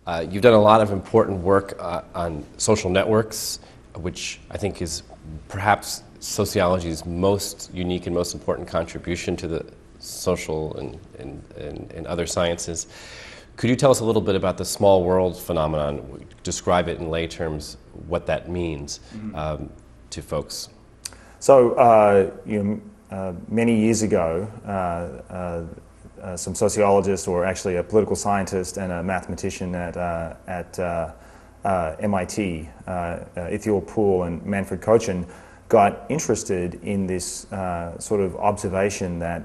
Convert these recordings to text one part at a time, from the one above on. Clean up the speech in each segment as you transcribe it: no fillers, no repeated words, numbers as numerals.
You've done a lot of important work on social networks, which I think is perhaps sociology's most unique and most important contribution to the social and other sciences. Could you tell us a little bit about the small world phenomenon? Describe it in lay terms, what that means to folks. So, many years ago, some sociologists, or actually a political scientist and a mathematician at MIT, Ithiel Poole and Manfred Kochen, got interested in this sort of observation that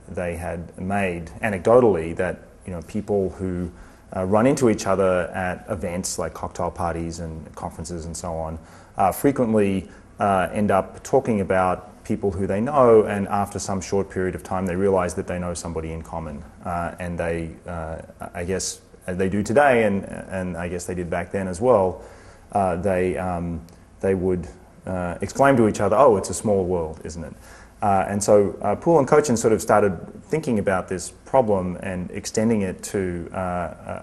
they had made anecdotally, that people who run into each other at events like cocktail parties and conferences and so on frequently end up talking about people who they know, and after some short period of time they realize that they know somebody in common, and they, I guess they do today, and I guess they did back then as well, they would exclaim to each other, "Oh, it's a small world, isn't it?" And so Poole and Kochen sort of started thinking about this problem and extending it to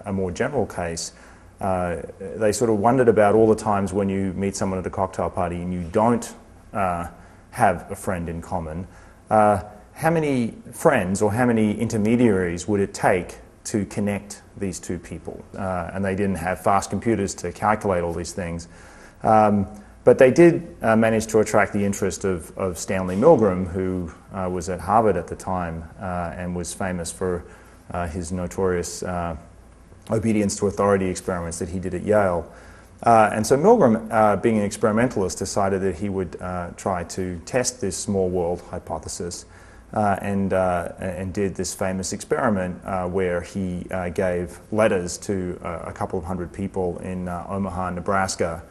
a more general case. They sort of wondered about all the times when you meet someone at a cocktail party and you don't have a friend in common. How many friends or how many intermediaries would it take to connect these two people? And they didn't have fast computers to calculate all these things. But they did manage to attract the interest of Stanley Milgram, who was at Harvard at the time and was famous for his notorious obedience to authority experiments that he did at Yale. And so Milgram, being an experimentalist, decided that he would try to test this small world hypothesis, and did this famous experiment where he gave letters to a couple of hundred people in Omaha, Nebraska,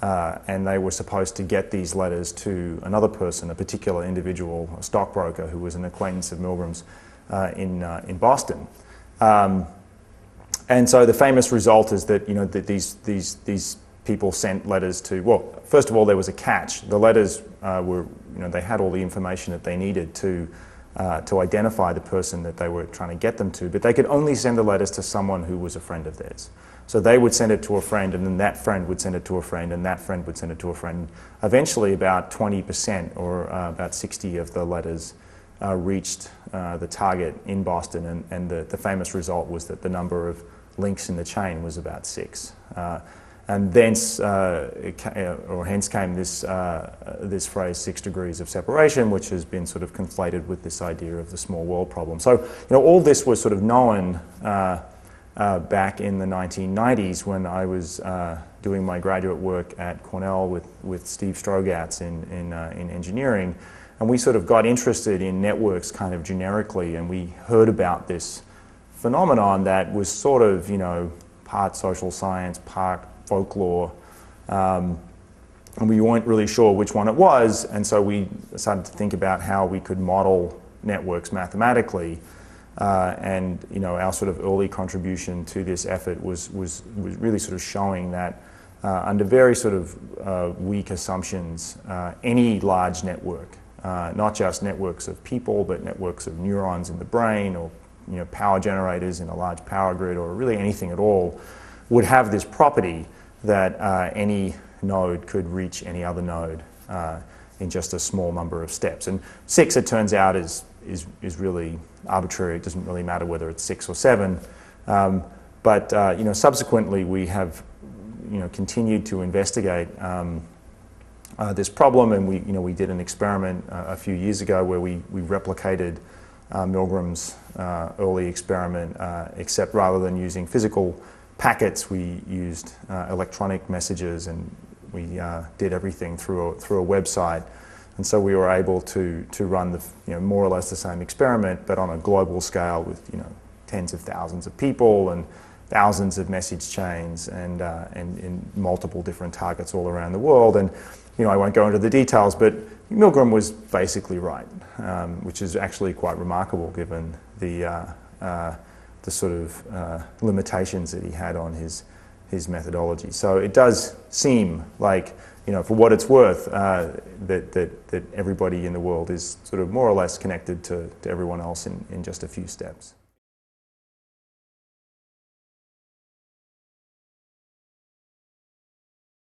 and they were supposed to get these letters to another person, a particular individual, a stockbroker who was an acquaintance of Milgram's in Boston. And so the famous result is that that these people sent letters to, well, first of all there was a catch. The letters were, they had all the information that they needed to identify the person that they were trying to get them to, but they could only send the letters to someone who was a friend of theirs. So they would send it to a friend, and then that friend would send it to a friend, and that friend would send it to a friend. Eventually about 20% or about 60 of the letters reached the target in Boston, and the famous result was that the number of links in the chain was about 6. And thence, hence came this phrase 6 degrees of separation, which has been sort of conflated with this idea of the small world problem. So all this was sort of known back in the 1990s when I was doing my graduate work at Cornell with Steve Strogatz in engineering. And we sort of got interested in networks kind of generically, and we heard about this phenomenon that was sort of, part social science, part folklore, and we weren't really sure which one it was, and so we started to think about how we could model networks mathematically, and our sort of early contribution to this effort was really sort of showing that under very sort of weak assumptions, any large network, not just networks of people, but networks of neurons in the brain, or power generators in a large power grid, or really anything at all, would have this property that any node could reach any other node in just a small number of steps. And 6, it turns out, is really arbitrary. It doesn't really matter whether it's 6 or 7. But subsequently we have continued to investigate this problem, and we did an experiment a few years ago where we replicated Milgram's early experiment, except rather than using physical packets, we used electronic messages, and we did everything through a website. And so we were able to run the more or less the same experiment, but on a global scale with tens of thousands of people and thousands of message chains, and in multiple different targets all around the world. And I won't go into the details, but Milgram was basically right, which is actually quite remarkable given the sort of limitations that he had on his methodology. So it does seem like, for what it's worth, that everybody in the world is sort of more or less connected to everyone else in just a few steps.